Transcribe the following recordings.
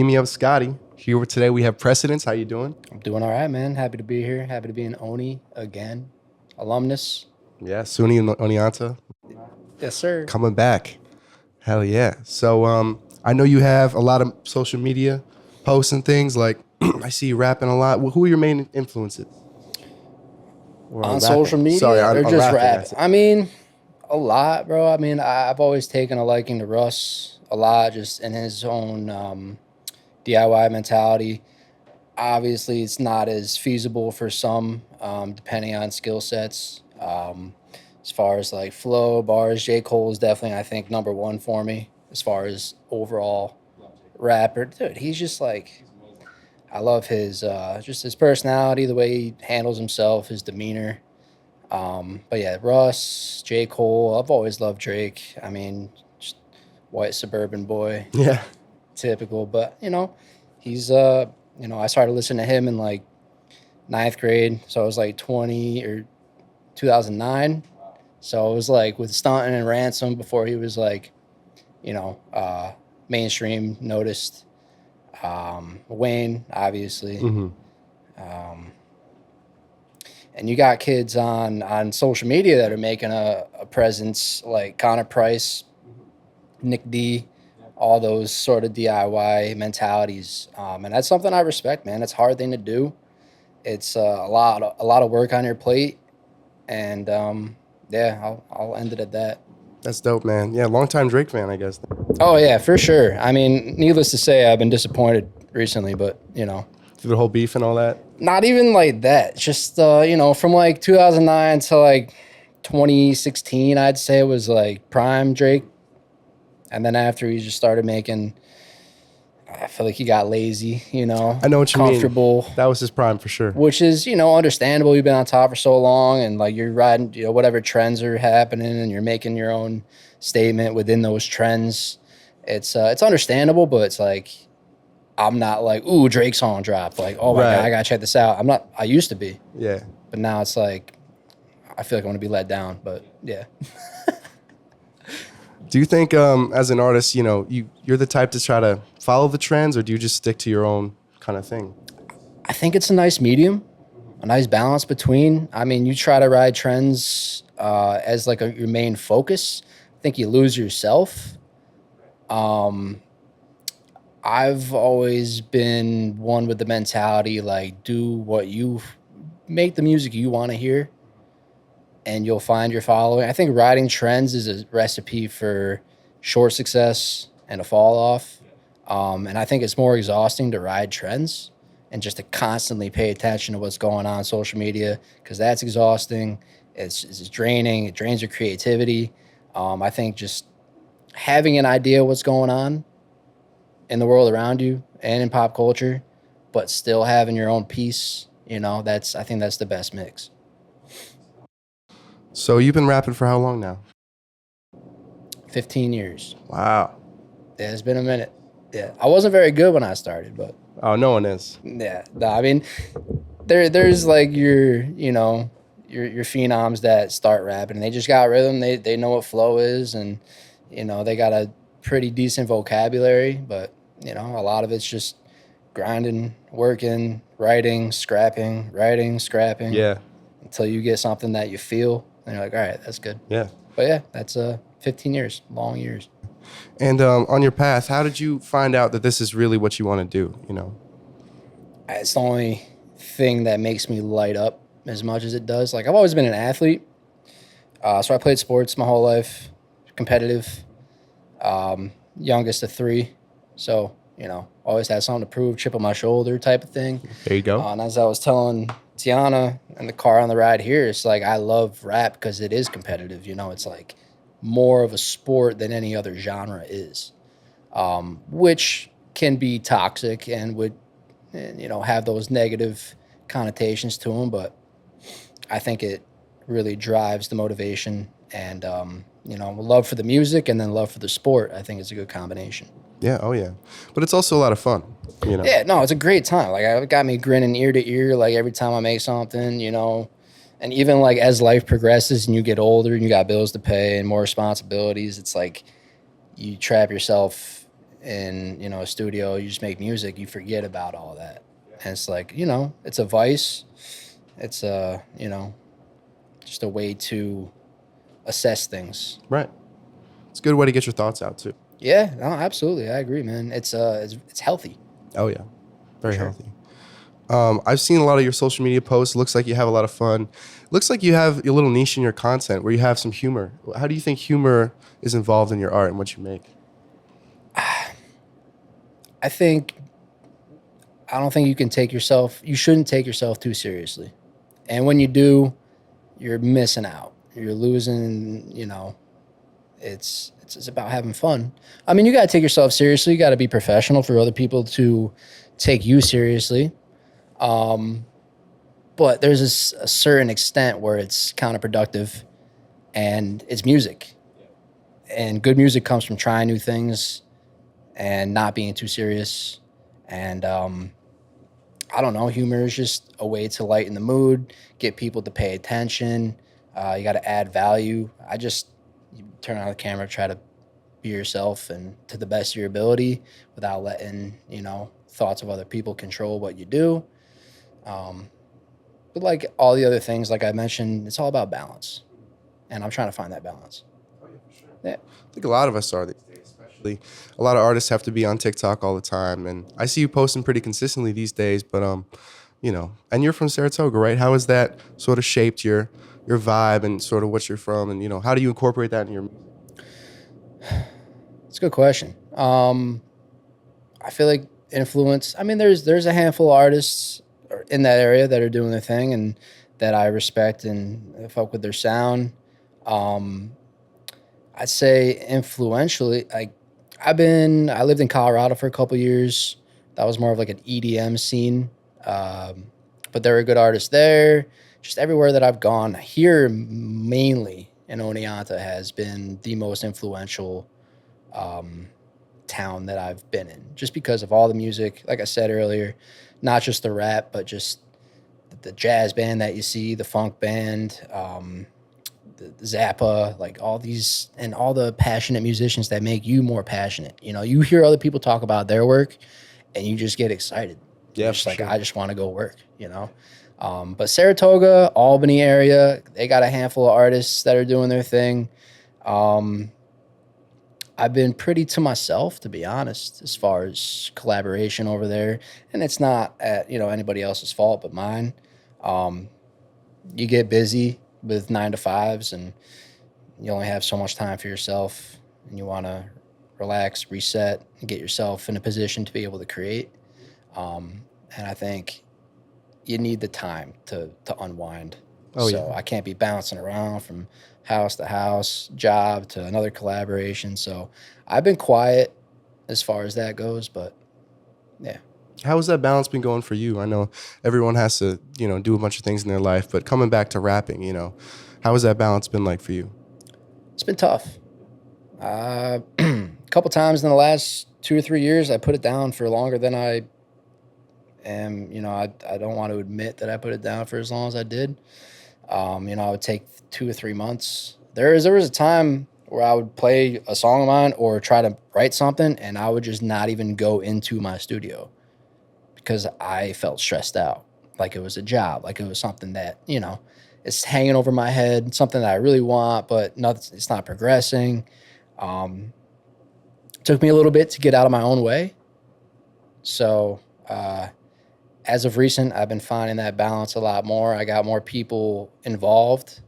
Me up, Scotty. Here today we have Precedence. How you doing? I'm doing all right, man. Happy to be here. Happy to be an Oni again. Alumnus. Yeah, Suni and Oneonta Yes, sir. coming back. Hell yeah. So I know you have a lot of social media posts and things. Like I see you rapping a lot. Who are your main influences? Or On on social rapping? Sorry, media or on just rapping. I rap? said. I mean, a lot, bro. I mean, I've always taken a liking to Russ a lot, just in his own DIY mentality. Obviously, it's not as feasible for some, depending on skill sets. As far as like flow, bars, J. Cole is definitely, I think, number one for me as far as overall rapper. Dude, he's just like, I love his just his personality, the way he handles himself, his demeanor. But yeah, Russ, J. Cole. I've always loved Drake. I mean, just white suburban boy, Yeah. typical. But he's I started listening to him in like ninth grade, so I was like 20 or 2009. So it was like with Staunton and Ransom before he was like, you know, uh, mainstream noticed. Wayne, obviously. hmm Um, and you got kids on social media that are making a presence like Connor Price, Nick D, all those sort of DIY mentalities, and that's something I respect, man. It's a hard thing to do. It's a lot of work on your plate, and yeah, I'll end it at that. That's dope, man. Yeah, longtime Drake fan, I guess. Oh yeah, for sure. I mean, needless to say, I've been disappointed recently, but Through the whole beef and all that. not even like that. Just from like 2009 to like 2016, I'd say was like prime Drake. And then after he just started making, I feel like he got lazy, I know what you mean. comfortable, That was his prime for sure. which is, understandable. You've been on top for so long and like you're riding, whatever trends are happening and you're making your own statement within those trends. It's understandable, but it's like I'm not like, ooh, Drake song dropped. Like, oh my God, I Right. gotta check this out. I'm not, I used to be, Yeah. but now it's like, I feel like I'm gonna be let down, but yeah. Do you think, as an artist, you're the type to try to follow the trends, or do you just stick to your own kind of thing? I think it's a nice medium, a nice balance between. I mean, you try to ride trends as like your main focus. I think you lose yourself. Um, I've always been one with the mentality like do what you make the music you want to hear, and you'll find your following. I think riding trends is a recipe for short success and a fall off. And I think it's more exhausting to ride trends and just to constantly pay attention to what's going on social media because that's exhausting. It's draining. It drains your creativity. I think just having an idea what's going on in the world around you and in pop culture, but still having your own piece, I think that's the best mix. So you've been rapping for how long now? 15 years. Wow. Yeah, it's been a minute. Yeah, I wasn't very good when I started, but Oh, no one is. yeah, no, I mean, there's like your phenoms that start rapping. And they just got rhythm. They know what flow is, and they got a pretty decent vocabulary. But a lot of it's just grinding, working, writing, scrapping Yeah. until you get something that you feel, and you're like, all right, that's good. Yeah. But yeah, that's 15 years, long years. And on your path, how did you find out that this is really what you want to do? It's the only thing that makes me light up as much as it does. Like I've always been an athlete, so I played sports my whole life, competitive, youngest of three, so always had something to prove, chip on my shoulder type of thing. There you go. And as I was telling Tiana in the car on the ride here, it's like I love rap because it is competitive. It's like more of a sport than any other genre is, which can be toxic and would have those negative connotations to them. But I think it really drives the motivation and love for the music and then love for the sport. I think it's a good combination. Yeah. Oh, yeah. But it's also a lot of fun. Yeah, no, it's a great time. Like, it got me grinning ear to ear, like, every time I make something, And even, like, as life progresses and you get older and you got bills to pay and more responsibilities, it's like you trap yourself in, a studio, you just make music, you forget about all that. And it's like, it's a vice. It's just a way to assess things. Right. It's a good way to get your thoughts out too. Yeah, no, absolutely. I agree, man. It's healthy. Oh yeah, very Sure. healthy. I've seen a lot of your social media posts. Looks like you have a lot of fun. Looks like you have a little niche in your content where you have some humor. How do you think humor is involved in your art and what you make? I don't think you shouldn't take yourself too seriously. And when you do, you're missing out. You're losing, it's about having fun. I mean, you got to take yourself seriously. You got to be professional for other people to take you seriously. But there's a certain extent where it's counterproductive, and it's music. And good music comes from trying new things and not being too serious. And I don't know, humor is just a way to lighten the mood, get people to pay attention. You got to add value. You turn on the camera, try to be yourself and to the best of your ability without letting, thoughts of other people control what you do. But like all the other things, like I mentioned, it's all about balance. And I'm trying to find that balance. Yeah. I think a lot of us are these days, especially a lot of artists have to be on TikTok all the time. And I see you posting pretty consistently these days, but and you're from Saratoga, right? How has that sort of shaped your vibe and sort of what you're from, and how do you incorporate that in your music? It's a good question. I feel like influence. I mean, there's a handful of artists in that area that are doing their thing and that I respect and fuck with their sound. Um, I'd say influentially, I lived in Colorado for a couple years. That was more of like an EDM scene, but there were good artists there. Just everywhere that I've gone here, mainly in Oneonta, has been the most influential town that I've been in, just because of all the music. Like I said earlier, not just the rap, but just the jazz band that you see, the funk band, the Zappa, like all these, and all the passionate musicians that make you more passionate. You hear other people talk about their work, and you just get excited. Yeah, You're just for like, sure. I just want to go work. But Saratoga, Albany area, they got a handful of artists that are doing their thing. I've been pretty to myself, to be honest, as far as collaboration over there, and it's not at anybody else's fault but mine. Um, you get busy with 9 to 5s, and you only have so much time for yourself, and you want to relax, reset, and get yourself in a position to be able to create. And I think you need the time to unwind. Oh, So yeah. I can't be bouncing around from house to house, job to another collaboration. So I've been quiet as far as that goes, but yeah. How has that balance been going for you? I know everyone has to, do a bunch of things in their life, but coming back to rapping, how has that balance been like for you? It's been tough. A couple times in the last 2 or 3 years, I put it down for longer than I am. I don't want to admit that I put it down for as long as I did. I would take 2 or 3 months. There was a time where I would play a song of mine or try to write something, and I would just not even go into my studio because I felt stressed out, like it was a job, like it was something that it's hanging over my head, something that I really want, but it's not progressing. Um, it took me a little bit to get out of my own way. So as of recent, I've been finding that balance a lot more. I got more people involved,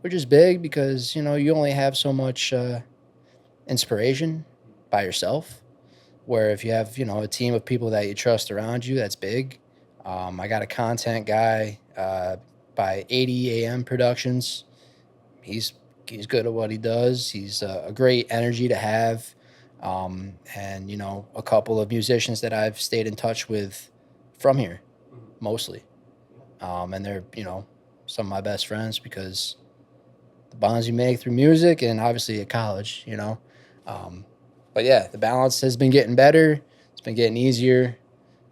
which is big because you only have so much inspiration by yourself. Where if you have a team of people that you trust around you, that's big. I got a content guy by 80 AM Productions. He's good at what he does. He's a great energy to have. And a couple of musicians that I've stayed in touch with from here, mostly. And they're some of my best friends because the bonds you make through music and obviously at college. But yeah, the balance has been getting better. It's been getting easier.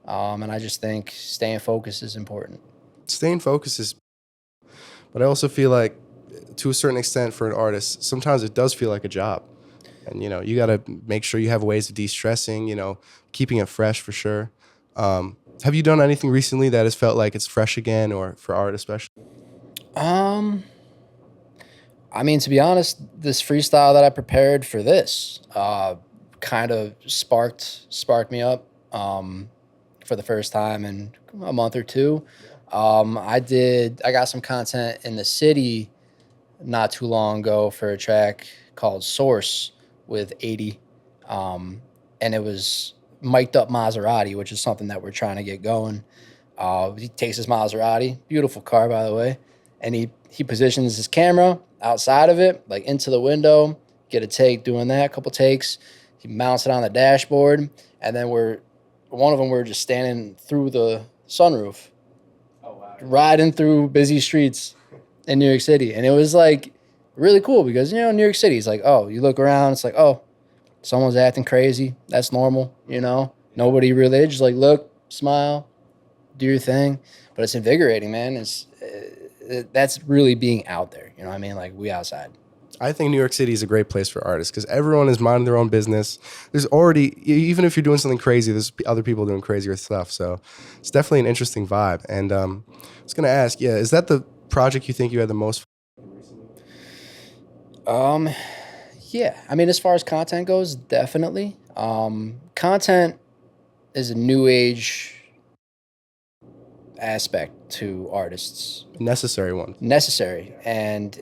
And I just think staying focused is important. Staying focused is, but I also feel like to a certain extent for an artist, sometimes it does feel like a job. And you got to make sure you have ways of de-stressing, keeping it fresh for sure. Have you done anything recently that has felt like it's fresh again, or for art especially? Um, I mean, to be honest, this freestyle that I prepared for this kind of sparked me up for the first time in a month or two. I got some content in the city not too long ago for a track called Source with 80. Um, and it was mic'd up Maserati, which is something that we're trying to get going. He takes his Maserati, beautiful car, by the way, and he positions his camera outside of it, like into the window, get a take doing that, a couple takes. He mounts it on the dashboard, and then one of them, we're just standing through the sunroof, riding through busy streets in New York City. And it was like really cool because, New York City is like, oh, you look around, it's like, oh, someone's acting crazy. That's normal, Nobody really, they just like, look, smile, do your thing. But it's invigorating, man. That's really being out there. You know what I mean? Like, we outside. I think New York City is a great place for artists because everyone is minding their own business. There's already, even if you're doing something crazy, there's other people doing crazier stuff. So it's definitely an interesting vibe. And I was going to ask, yeah, is that the project you think you had the most? Um, yeah. I mean, as far as content goes, definitely. Content is a new age aspect to artists. Necessary one. Necessary. And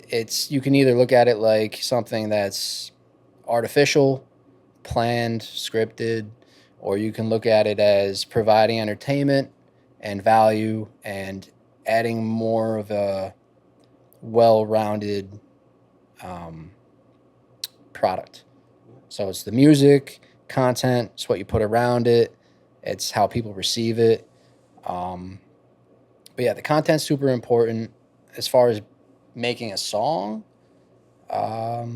you can either look at it like something that's artificial, planned, scripted, or you can look at it as providing entertainment and value and adding more of a well-rounded product. So it's the music, content, it's what you put around it, it's how people receive it. But yeah, the content's super important. As far as making a song, I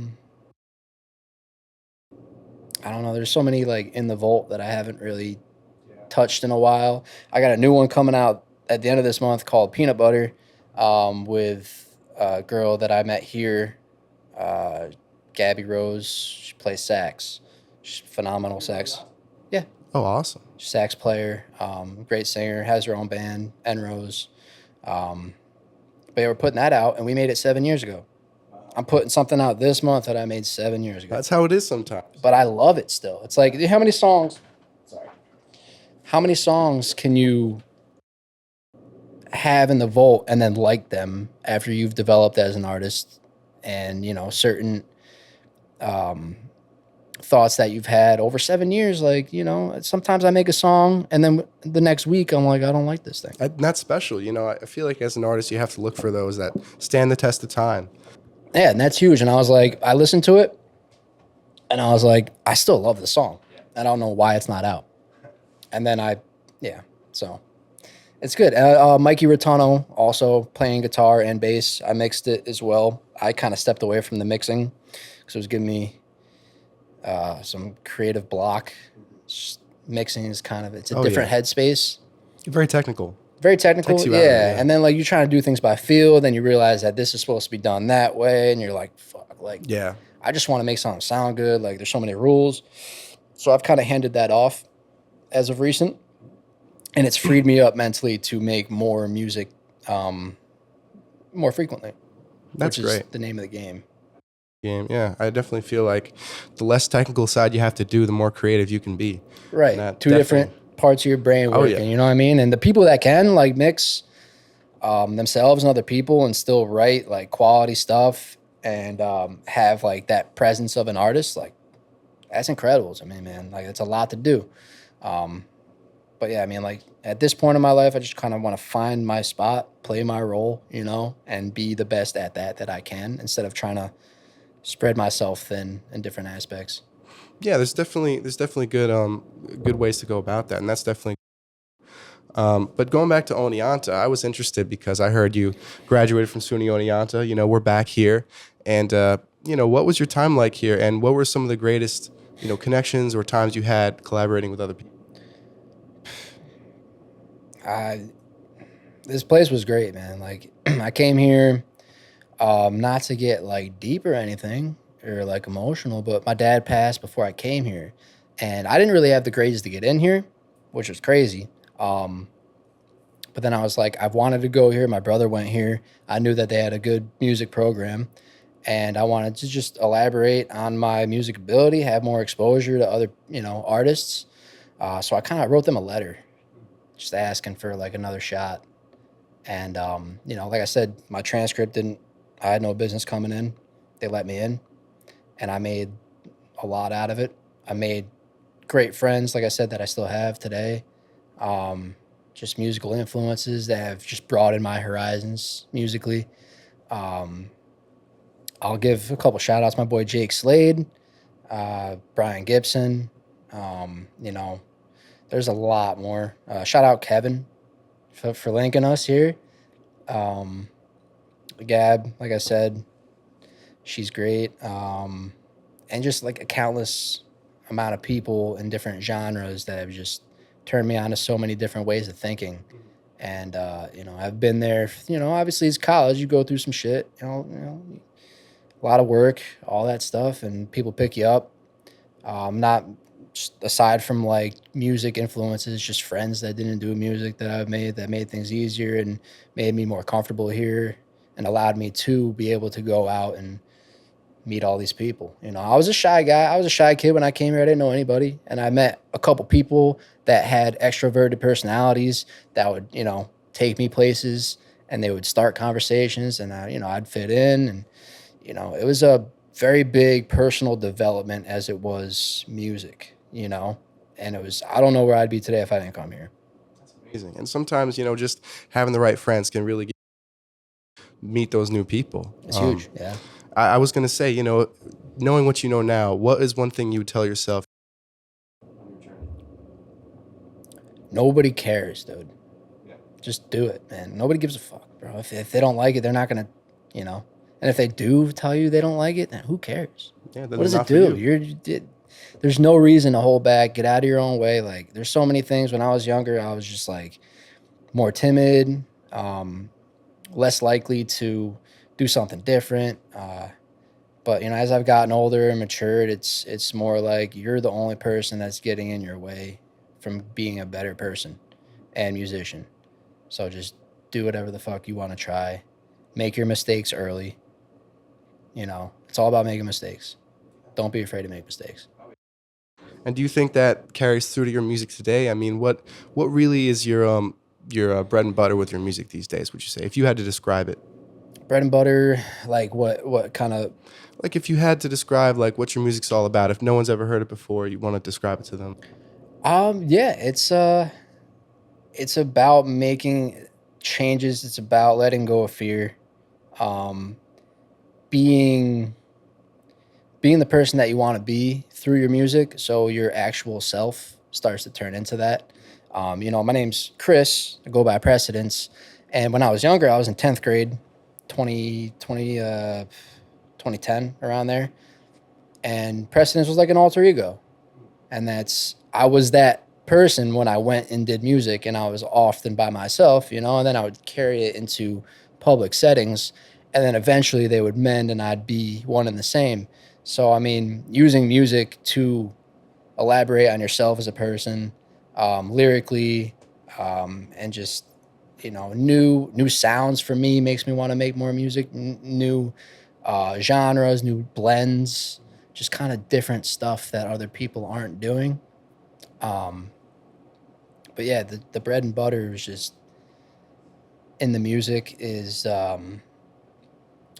don't know. There's so many like in the vault that I haven't really touched in a while. I got a new one coming out at the end of this month called Peanut Butter, with a girl that I met here, uh, Gabby Rose. She plays sax. She's phenomenal sax. Yeah, Oh, awesome. sax player, great singer, has her own band, N Rose. Um, but yeah, we're putting that out, and we made it 7 years ago. I'm putting something out this month that I made 7 years ago. That's how it is sometimes. But I love it still. It's like, how many songs? Sorry. How many songs can you have in the vault and then like them after you've developed as an artist, and certain thoughts that you've had over 7 years? Like, sometimes I make a song and then the next week I'm like, I don't like this thing. That's special. I feel like as an artist, you have to look for those that stand the test of time. Yeah, and that's huge. And I was like, I listened to it and I was like, I still love the song. I don't know why it's not out. And then so it's good. Mikey Rotano also playing guitar and bass. I mixed it as well. I kind of stepped away from the mixing because it was giving me some creative block. Mixing is it's a different headspace. Very technical. Very technical, Takes you out of it, yeah. And then like you're trying to do things by feel, then you realize that this is supposed to be done that way, and you're like, fuck, like, Yeah. I just want to make something sound good. Like, there's so many rules. So I've kind of handed that off as of recent, and it's freed me up mentally to make more music more frequently. That's which is great. the name of the game. Yeah, I definitely feel like the less technical side you have to do, the more creative you can be. Right. Two different parts of your brain working, yeah. you know what I mean? And the people that can like mix themselves and other people and still write like quality stuff and have like that presence of an artist, like that's incredible to me, man. Like it's a lot to do. But yeah, I mean, like at this point in my life, I just kind of want to find my spot, play my role, and be the best at that I can instead of trying to spread myself thin in different aspects. Yeah, there's definitely good ways to go about that, and that's definitely. But going back to Oneonta, I was interested because I heard you graduated from SUNY Oneonta. We're back here, and what was your time like here, and what were some of the greatest connections or times you had collaborating with other people? This place was great, man. Like I came here, not to get like deep or anything. or like emotional, but my dad passed before I came here, and I didn't really have the grades to get in here, which was crazy. Um, but then I was like, I've wanted to go here. My brother went here. I knew that they had a good music program, and I wanted to just elaborate on my music ability, have more exposure to other, artists. So I kind of wrote them a letter, just asking for like another shot. And like I said, my transcript didn't. I had no business coming in. They let me in, and I made a lot out of it. I made great friends, like I said, that I still have today. Um, just musical influences that have just broadened my horizons musically. Um, I'll give a couple shout outs. My boy Jake Slade, Brian Gibson. You know, there's a lot more. Shout out Kevin for linking us here. Um, Gab, like I said, she's great. And just like a countless amount of people in different genres that have just turned me on to so many different ways of thinking. And I've been there. Obviously, it's college. You go through some shit. A lot of work, all that stuff, and people pick you up. Not just aside from like music influences, just friends that didn't do music that I've made that made things easier and made me more comfortable here and allowed me to be able to go out and meet all these people. I was a shy guy. I was a shy kid when I came here. I didn't know anybody. And I met a couple people that had extroverted personalities that would, take me places and they would start conversations and I'd fit in. And, it was a very big personal development as it was music. And it was, I don't know where I'd be today if I didn't come here. That's amazing. And sometimes, just having the right friends can really meet those new people. It's huge. Yeah. I was going to say, knowing what you know now, what is one thing you would tell yourself? Nobody cares, dude. Just do it, man. Nobody gives a fuck, bro. If they don't like it, they're not gonna, you know. And if they do tell you they don't like it, then who cares? Yeah, What does it do? There's no reason to hold back. Get out of your own way. Like, there's so many things. When I was younger, I was just like more timid, less likely to do something different. But as I've gotten older and matured, it's more like you're the only person that's getting in your way from being a better person and musician. So just do whatever the fuck you want to try. Make your mistakes early. It's all about making mistakes. Don't be afraid to make mistakes. And do you think that carries through to your music today? I mean, what really is your bread and butter with your music these days, would you say, if you had to describe it? Bread and butter, like what kind of? Like if you had to describe like what your music's all about, if no one's ever heard it before, you want to describe it to them. Yeah, it's about making changes. It's about letting go of fear. Um, being the person that you want to be through your music, so your actual self starts to turn into that. My name's Chris. I go by Precedence. And when I was younger, I was in 10th grade, 2010, around there. And Precedence was like an alter ego. And I was that person when I went and did music, and I was often by myself, and then I would carry it into public settings, and then eventually they would mend and I'd be one and the same. So, I mean, using music to elaborate on yourself as a person, lyrically, and just, new sounds for me makes me want to make more music, new genres, new blends, just kind of different stuff that other people aren't doing. Um, but yeah, the bread and butter is just in the music is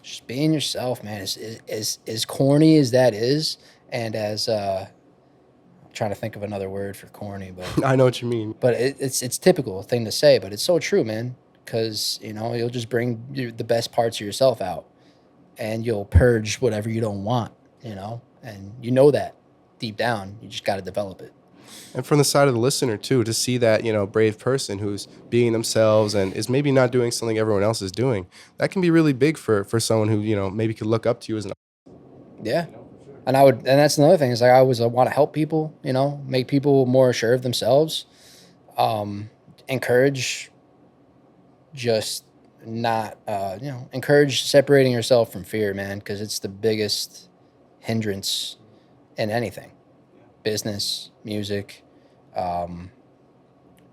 just being yourself, man. As corny as that is, and as I'm trying to think of another word for corny, but I know what you mean. it's typical thing to say, but it's so true, man. Because you'll just bring the best parts of yourself out, and you'll purge whatever you don't want, and that deep down. You just got to develop it. And from the side of the listener too, to see that, brave person who's being themselves and is maybe not doing something everyone else is doing, that can be really big for someone who, maybe could look up to you as an. Yeah. And that's another thing is like I always want to help people, make people more sure of themselves, encourage just not, encourage separating yourself from fear, man, because it's the biggest hindrance in anything, business, music, um,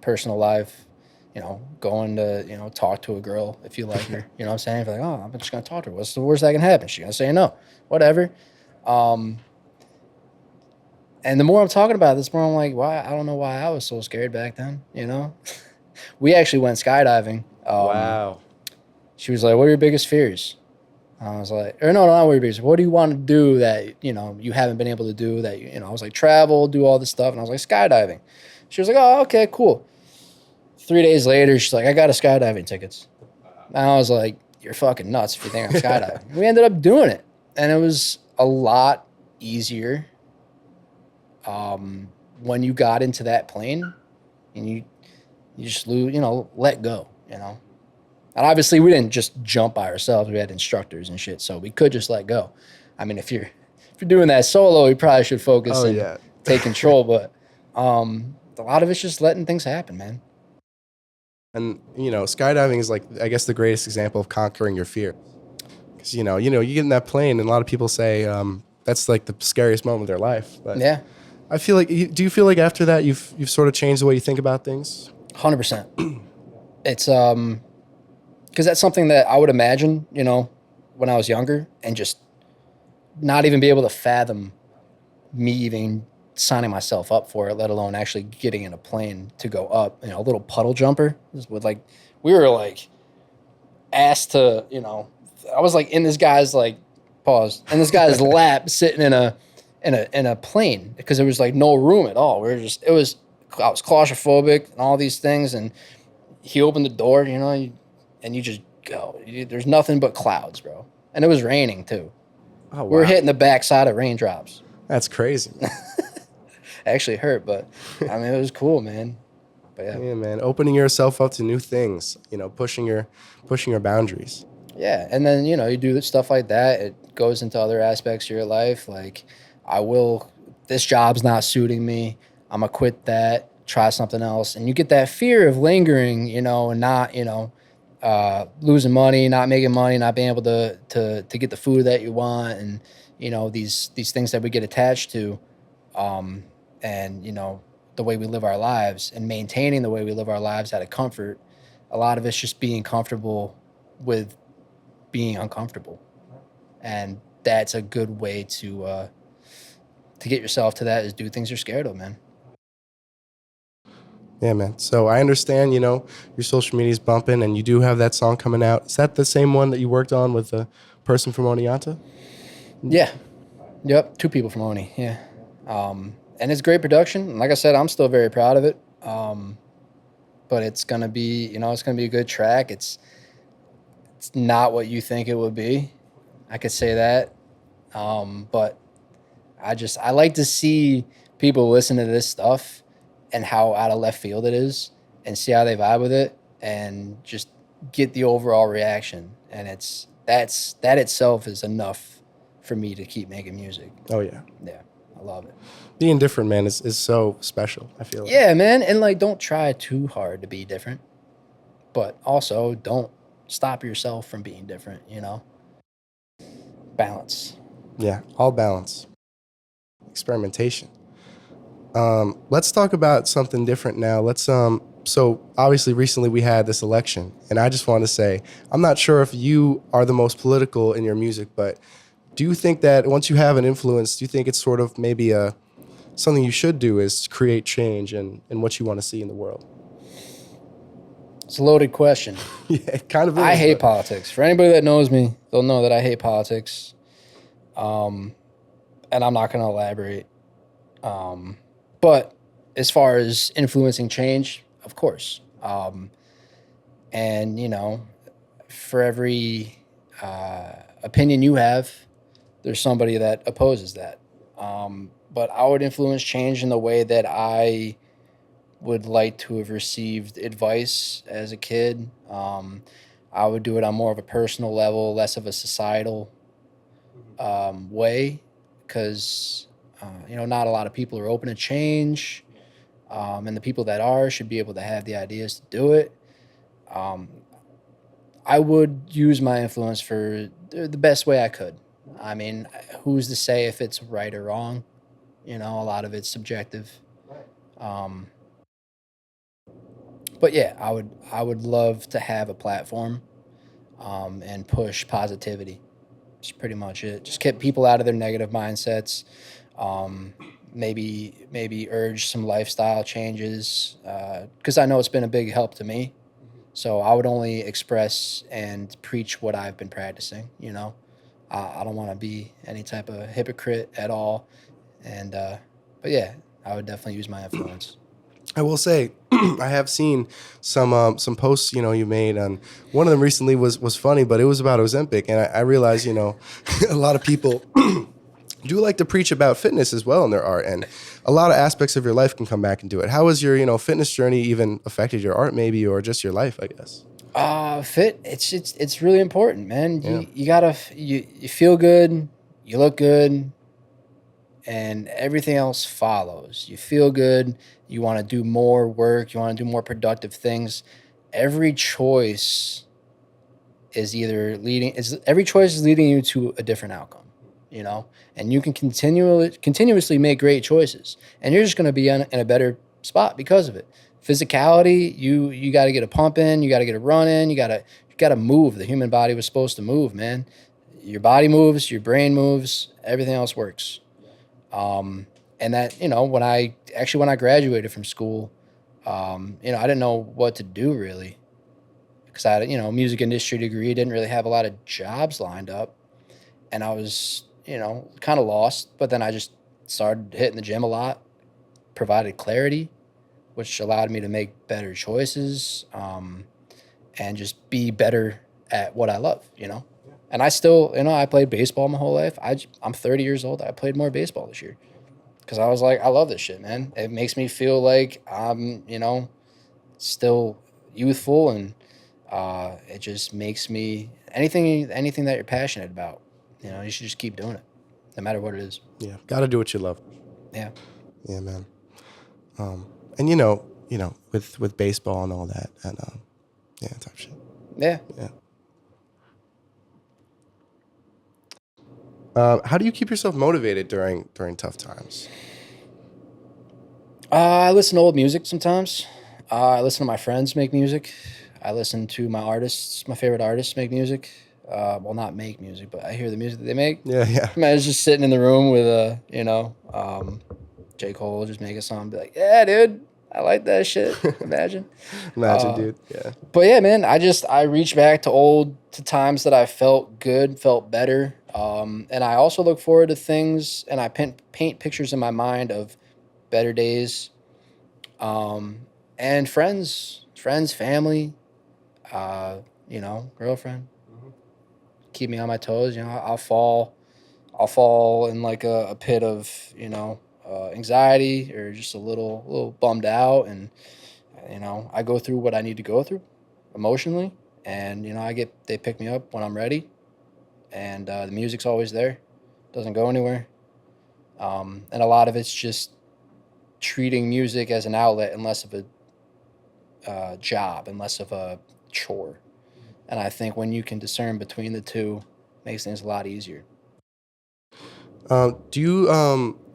personal life. You know, going to, you know, talk to a girl if you like her. You know what I'm saying? If you're like, oh, I'm just gonna talk to her. What's the worst that can happen? She's gonna say no. Whatever. Um, and the more I'm talking about this, the more I'm like, why? I don't know why I was so scared back then. You know, we actually went skydiving. Wow. She was like, "What are your biggest fears?" I was like, or no, not what are your biggest. What do you want to do that, you know, you haven't been able to do that, you know, I was like, travel, do all this stuff. And I was like, skydiving. She was like, oh, okay, cool. 3 days later, she's like, I got a skydiving tickets. And I was like, you're fucking nuts if you think I'm skydiving. We ended up doing it. And it was a lot easier when you got into that plane and you just you know, let go, you know. And obviously, we didn't just jump by ourselves. We had instructors and shit, so we could just let go. I mean, if you're doing that solo, you probably should focus and take control. But a lot of it's just letting things happen, man. And you know, skydiving is like, I guess, the greatest example of conquering your fear. Because you get in that plane, and a lot of people say that's like the scariest moment of their life. But Yeah, I feel like, do you feel like after that you've sort of changed the way you think about things? 100%. It's because that's something that I would imagine, you know, when I was younger, and just not even be able to fathom me even signing myself up for it, let alone actually getting in a plane to go up. You know, a little puddle jumper with like, we were like asked to, you know, I was like in this guy's like pause in this guy's lap, sitting in a plane, because there was like no room at all. We were just, I was claustrophobic and all these things, and he opened the door, you know, and you just go. There's nothing but clouds, bro, and it was raining too. Oh, wow. We were hitting the backside of raindrops. That's crazy. Actually hurt, but I mean, it was cool, man. But Yeah, man. Opening yourself up to new things, you know, pushing your boundaries. yeah. And then, you know, you do stuff like that. It goes into other aspects of your life. Like, this job's not suiting me. I'm going to quit that, try something else. And you get that fear of lingering, you know, and not, you know, losing money, not making money, not being able to get the food that you want. And, you know, these things that we get attached to. And, you know, the way we live our lives and maintaining the way we live our lives out of comfort. A lot of it's just being comfortable with being uncomfortable. And that's a good way to get yourself to that, is do things you're scared of, man. Yeah, man. So I understand, you know, your social media's bumping and you do have that song coming out. Is that the same one that you worked on with the person from Oneonta? Yeah. Yep. 2 people from Oni. Yeah. And it's great production. And like I said, I'm still very proud of it. But it's going to be, you know, it's going to be a good track. It's not what you think it would be. I could say that. But I like to see people listen to this stuff and how out of left field it is, and see how they vibe with it, and just get the overall reaction. And that itself is enough for me to keep making music. Oh, yeah. Yeah. I love it. Being different, man, is so special, I feel like. Yeah, man. And like, don't try too hard to be different, but also don't stop yourself from being different, you know? Balance. Yeah, all balance. Experimentation. Let's talk about something different now. So obviously recently we had this election, and I just want to say, I'm not sure if you are the most political in your music, but do you think that once you have an influence, do you think it's sort of maybe something you should do is create change and what you want to see in the world? It's a loaded question. Yeah, it kind of is. I hate politics. For anybody that knows me, they'll know that I hate politics. And I'm not going to elaborate. But as far as influencing change, of course. And, you know, for every opinion you have, there's somebody that opposes that. But I would influence change in the way that I would like to have received advice as a kid. I would do it on more of a personal level, less of a societal way, because you know, not a lot of people are open to change, and the people that are should be able to have the ideas to do it. I would use my influence for the best way I could, I mean, who's to say if it's right or wrong? You know, a lot of it's subjective. Um, but yeah, I would love to have a platform and push positivity. That's pretty much it. Just get people out of their negative mindsets. Um, maybe urge some lifestyle changes because I know it's been a big help to me. So I would only express and preach what I've been practicing. You know, I don't want to be any type of hypocrite at all. And but yeah, I would definitely use my influence. I will say, I have seen some posts you made, and one of them recently was funny, but it was about Ozempic, and I realized a lot of people do like to preach about fitness as well in their art, and a lot of aspects of your life can come back into it. How has your fitness journey even affected your art, maybe, or just your life? I guess. Fit. It's really important, man. Yeah. You gotta you feel good, you look good, and everything else follows. You feel good, you want to do more work, you want to do more productive things. Every choice every choice is leading you to a different outcome, you know? And you can continuously make great choices. And you're just going to be in a better spot because of it. Physicality, you got to get a pump in, you got to get a run in, you got to move. The human body was supposed to move, man. Your body moves, your brain moves, everything else works. Um, and that, when I graduated from school, I didn't know what to do really because I had, music industry degree, didn't really have a lot of jobs lined up. And I was, kind of lost. But then I just started hitting the gym a lot, provided clarity, which allowed me to make better choices and just be better at what I love, And I still, I played baseball my whole life. I'm 30 years old. I played more baseball this year because I was like, I love this shit, man. It makes me feel like I'm, still youthful and it just makes me anything that you're passionate about. You should just keep doing it, no matter what it is. Yeah, got to do what you love. Yeah, Yeah, man. And with baseball and all that, and yeah, type shit. yeah. Yeah. How do you keep yourself motivated during tough times? I listen to old music sometimes. I listen to my friends make music. I listen to my favorite artists make music. Well, not make music, but I hear the music that they make. Yeah, yeah. I was just sitting in the room with J. Cole just make a song, be like, yeah, dude, I like that shit. Imagine. Imagine, dude. Yeah. But yeah, man, I reach back to times that I felt good, felt better, and I also look forward to things, and I paint pictures in my mind of better days, and friends, family, girlfriend, keep me on my toes. I'll fall in like a pit of anxiety or just a little bummed out, and I go through what I need to go through emotionally, and they pick me up when I'm ready, and the music's always there, doesn't go anywhere, and a lot of it's just treating music as an outlet and less of a job and less of a chore. And I think when you can discern between the two, makes things a lot easier. Do you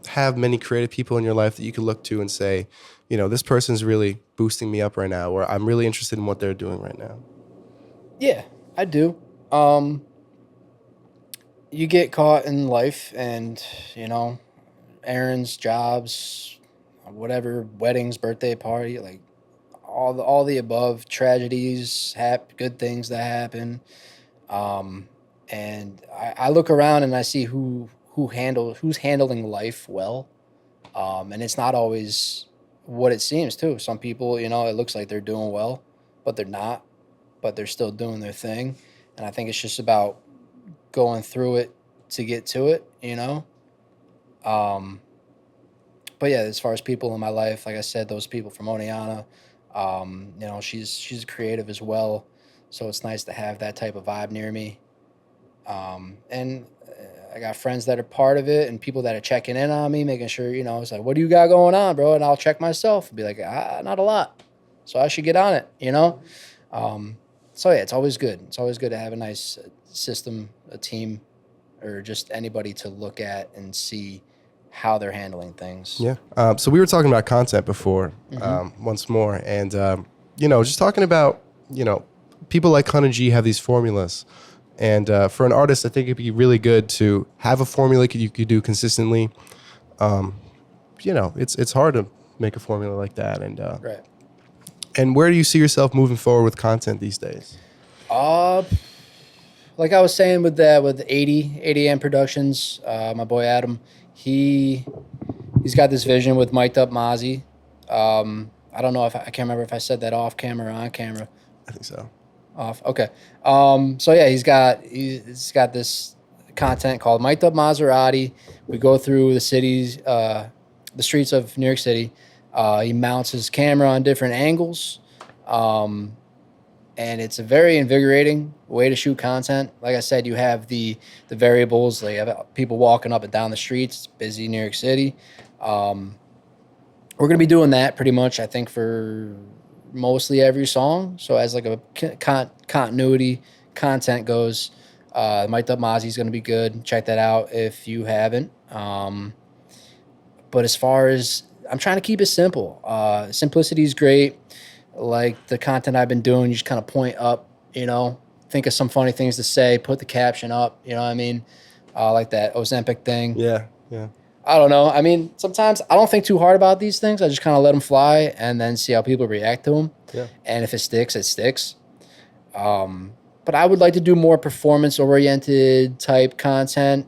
have many creative people in your life that you can look to and say, this person's really boosting me up right now, or I'm really interested in what they're doing right now? Yeah, I do. Um, you get caught in life and, you know, errands, jobs, whatever, weddings, birthday party, like all the above tragedies, good things that happen. Um, and I look around and I see who's handling life well. And it's not always what it seems too. Some people, it looks like they're doing well, but they're not, but they're still doing their thing. And I think it's just about going through it to get to it. Um, but yeah, as far as people in my life, like I said, those people from Oneonta, she's creative as well. So it's nice to have that type of vibe near me. And I got friends that are part of it and people that are checking in on me, making sure, it's like, what do you got going on, bro? And I'll check myself and be like, not a lot. So I should get on it. Um, so yeah, it's always good. It's always good to have a nice system, a team or just anybody to look at and see how they're handling things. Yeah. So we were talking about content before, once more, and just talking about people like Hunter G have these formulas, and for an artist, I think it'd be really good to have a formula you could do consistently. It's hard to make a formula like that, and Right. and where do you see yourself moving forward with content these days? Like I was saying with 80 AM Productions, my boy Adam, he's got this vision with Mic'd Up Mozzie. I don't know if I can't remember if I said that off camera or on camera. I think so. Off. Okay. So yeah, he's got this content called Mic'd Up Maserati. We go through the streets of New York City. He mounts his camera on different angles. And it's a very invigorating way to shoot content. Like I said, you have the variables. Like you have people walking up and down the streets. It's busy New York City. We're going to be doing that pretty much, I think, for mostly every song. So as like a continuity content goes, Mic'd Up Mozzie is going to be good. Check that out if you haven't. But as far as, I'm trying to keep it simple. Simplicity is great. Like the content I've been doing, you just kind of point up, think of some funny things to say, put the caption up, you know what I mean? Like that Ozempic thing. Yeah. I don't know. I mean, sometimes I don't think too hard about these things. I just kind of let them fly and then see how people react to them. Yeah. And if it sticks, it sticks. But I would like to do more performance-oriented type content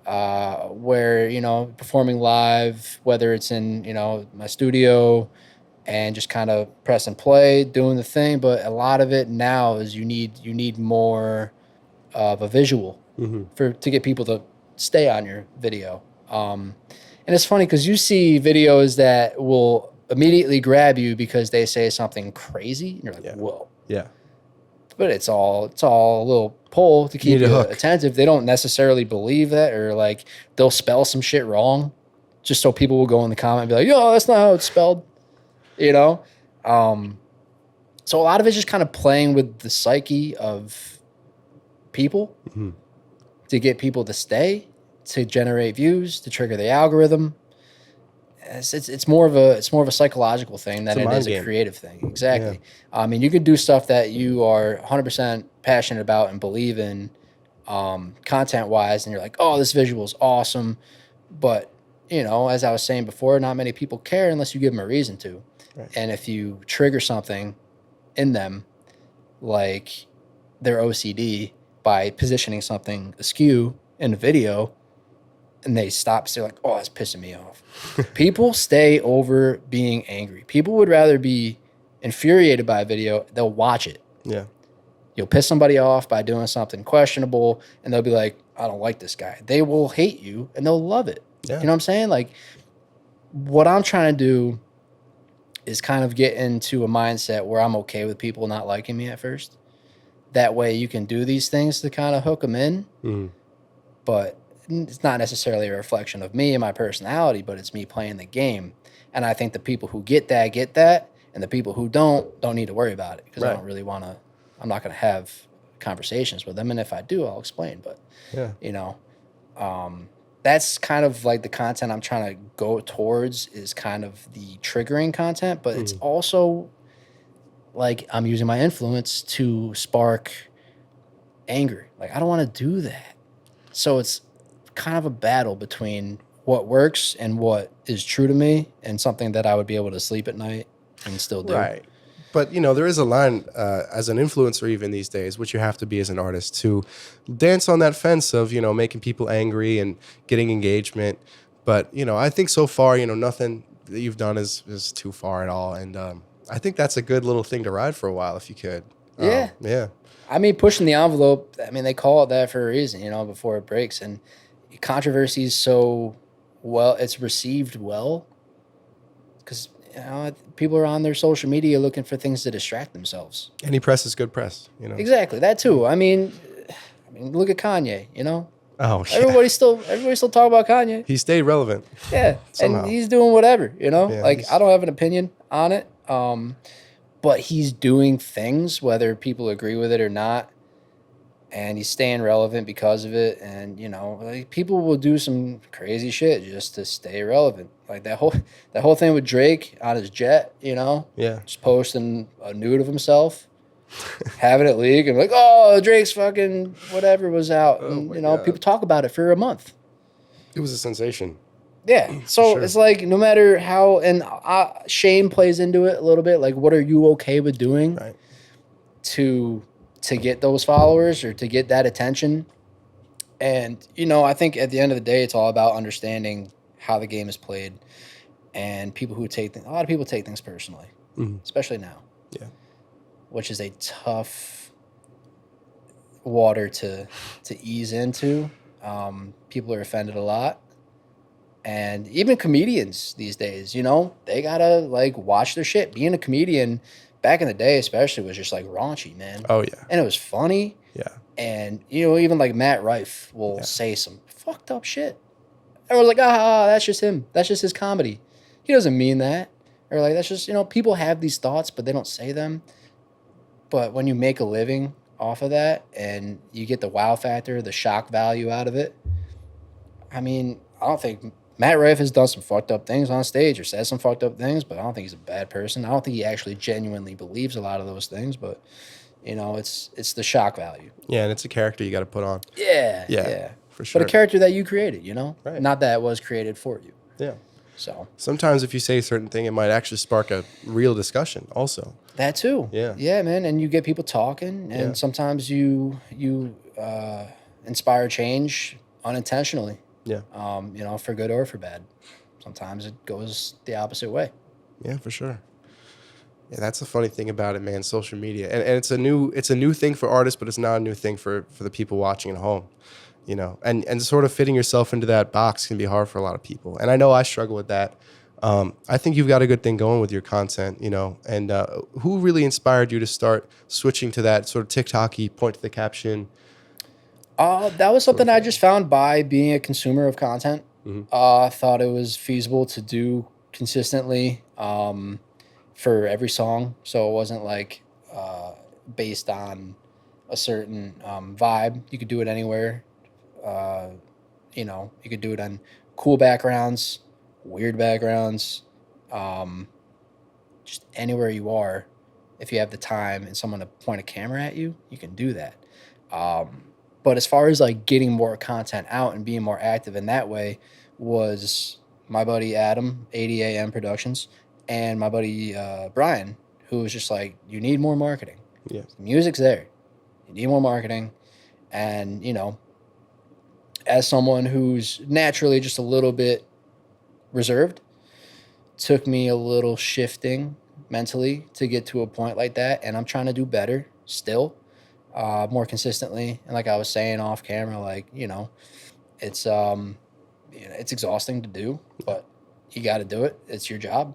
where, performing live, whether it's in, my studio, and just kind of press and play, doing the thing. But a lot of it now is you need more of a visual to get people to stay on your video. And it's funny because you see videos that will immediately grab you because they say something crazy, and you're like, whoa. Yeah. But it's all a little pull to keep you attentive. They don't necessarily believe that, or like they'll spell some shit wrong just so people will go in the comment and be like, yo, that's not how it's spelled. So a lot of it's just kind of playing with the psyche of people to get people to stay, to generate views, to trigger the algorithm. It's more of a psychological thing than it is a creative thing. Exactly. Yeah. I mean, you could do stuff that you are 100% passionate about and believe in, content wise, and you're like, oh, this visual is awesome, but as I was saying before, not many people care unless you give them a reason to. Right. And if you trigger something in them, like their OCD, by positioning something askew in the video, and they stop, so they're like, oh, that's pissing me off. People stay over being angry. People would rather be infuriated by a video. They'll watch it. Yeah. You'll piss somebody off by doing something questionable, and they'll be like, I don't like this guy. They will hate you, and they'll love it. Yeah. You know what I'm saying? Like, what I'm trying to do is kind of get into a mindset where I'm okay with people not liking me at first. That way you can do these things to kind of hook them in. But it's not necessarily a reflection of me and my personality, but it's me playing the game. And I think the people who get that, and the people who don't need to worry about it, because I don't really want to, I'm not going to have conversations with them. And if I do, I'll explain. But, that's kind of like the content I'm trying to go towards, is kind of the triggering content, but it's also like I'm using my influence to spark anger. Like, I don't want to do that. So it's kind of a battle between what works and what is true to me, and something that I would be able to sleep at night and still do. Right. But, there is a line as an influencer even these days, which you have to be as an artist, to dance on that fence of, making people angry and getting engagement. But, I think so far, nothing that you've done is too far at all. And I think that's a good little thing to ride for a while if you could. Yeah. I mean, pushing the envelope, they call it that for a reason, before it breaks. And controversy is so well, it's received well because people are on their social media looking for things to distract themselves. Any press is good press, Exactly, that too. I mean, look at Kanye, Oh, yeah. Everybody's still talking about Kanye. He stayed relevant. Yeah, and he's doing whatever, Yeah, I don't have an opinion on it, but he's doing things, whether people agree with it or not. and he's staying relevant because of it. And you know, like people will do some crazy shit just to stay relevant. Like that whole thing with Drake on his jet, you know, Yeah. just posting a nude of himself, having it leak, and like, oh, Drake's fucking whatever was out, Oh and my you know, God. people talk about it for a month. It was a sensation. Yeah, so sure. it's like no matter how, and shame plays into it a little bit. Like, what are you okay with doing Right. to get those followers or to get that attention? And you know, I think at the end of the day, it's all about understanding how the game is played, and people who take a lot of people take things personally, especially now, Yeah. which is a tough water to ease into. People are offended a lot. And even comedians these days, you know, they gotta like watch their shit. Being a comedian back in the day, especially, was just like raunchy, man. Oh yeah. And it was funny. Yeah. And you know, even like Matt Rife will Yeah. say some fucked up shit. Everyone's like, ah, that's just him. That's just his comedy. He doesn't mean that. Or like, that's just, you know, people have these thoughts, but they don't say them. But when you make a living off of that and you get the wow factor, the shock value out of it, I mean, I don't think Matt Rife has done some fucked up things on stage or says some fucked up things, but I don't think he's a bad person. I don't think he actually genuinely believes a lot of those things, but you know, it's the shock value. Yeah, and it's a character you got to put on. Yeah, Yeah, yeah, for sure. But a character that you created, you know, Right. not that it was created for you. Yeah. So Sometimes if you say a certain thing, it might actually spark a real discussion. Also. that too. Yeah. Yeah, man, and you get people talking, and Yeah. sometimes you inspire change unintentionally. Yeah. You know, for good or for bad. Sometimes it goes the opposite way. Yeah, for sure. Yeah, that's the funny thing about it, man. Social media, and it's a new thing for artists, but it's not a new thing for the people watching at home. You know, and sort of fitting yourself into that box can be hard for a lot of people. And I know I struggle with that. I think you've got a good thing going with your content, you know. And who really inspired you to start switching to that sort of TikTok-y point to the caption? That was something I just found by being a consumer of content. I thought it was feasible to do consistently for every song. So it wasn't like based on a certain vibe. You could do it anywhere. You know, you could do it on cool backgrounds, weird backgrounds, just anywhere you are. If you have the time and someone to point a camera at you, you can do that. But as far as like getting more content out and being more active in that way was my buddy Adam, 80AM Productions, and my buddy Brian, who was just like, you need more marketing. Yeah. The music's there. You need more marketing. And, you know, as someone who's naturally just a little bit reserved, took me a little shifting mentally to get to a point like that. And I'm trying to do better still. More consistently, and like I was saying off camera, like, you know, it's exhausting to do, but you got to do it. It's your job,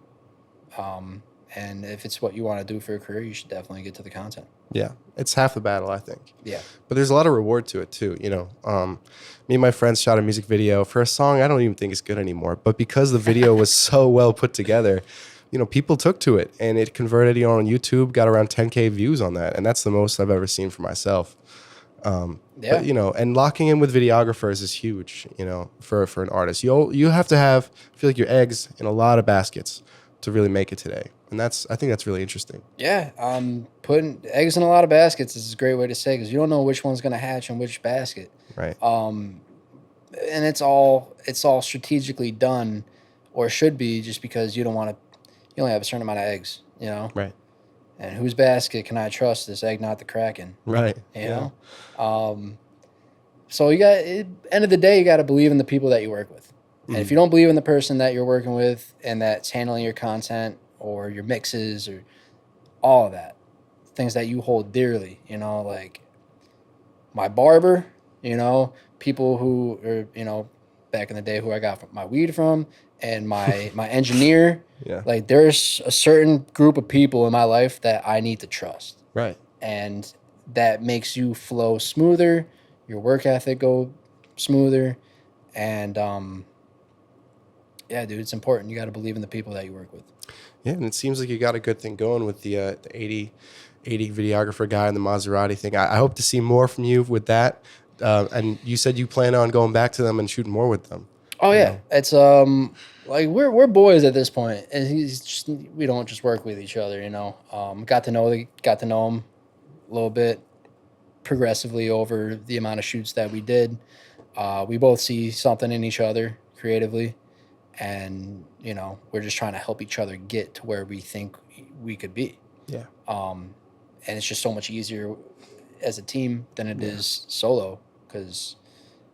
and if it's what you want to do for a career, you should definitely get to the content. Yeah, it's half the battle, I think. Yeah, but there's a lot of reward to it too. You know, me and my friends shot a music video for a song I don't even think is good anymore, but because the video was so well put together, you know, people took to it, and it converted, you know, on YouTube, got around 10K views on that, and that's the most I've ever seen for myself. yeah. But, you know, and locking in with videographers is huge, you know, for an artist. You have to have, I feel like, your eggs in a lot of baskets to really make it today, and I think that's really interesting. Yeah, putting eggs in a lot of baskets is a great way to say, because you don't know which one's going to hatch in which basket. Right. And it's all strategically done, or should be, just because you don't want to. You only have a certain amount of eggs, you know? Right. And whose basket can I trust this egg not to crack in? Right. You know? So you got, end of the day, you got to believe in the people that you work with. And if you don't believe in the person that you're working with and that's handling your content or your mixes or all of that, things that you hold dearly, you know, like my barber, you know, people who are, you know, back in the day who I got my weed from, and my engineer. Yeah. Like, there's a certain group of people in my life that I need to trust. Right. And that makes you flow smoother, your work ethic go smoother. And yeah, dude, it's important. You got to believe in the people that you work with. Yeah, and it seems like you got a good thing going with the 80 videographer guy and the Maserati thing. I hope to see more from you with that. And you said you plan on going back to them and shooting more with them. Oh You yeah, know? it's like we're boys at this point, and we don't just work with each other, you know. Got to know him a little bit progressively over the amount of shoots that we did. We both see something in each other creatively, and you know we're just trying to help each other get to where we think we could be. Yeah. And it's just so much easier as a team than it Yeah. is solo because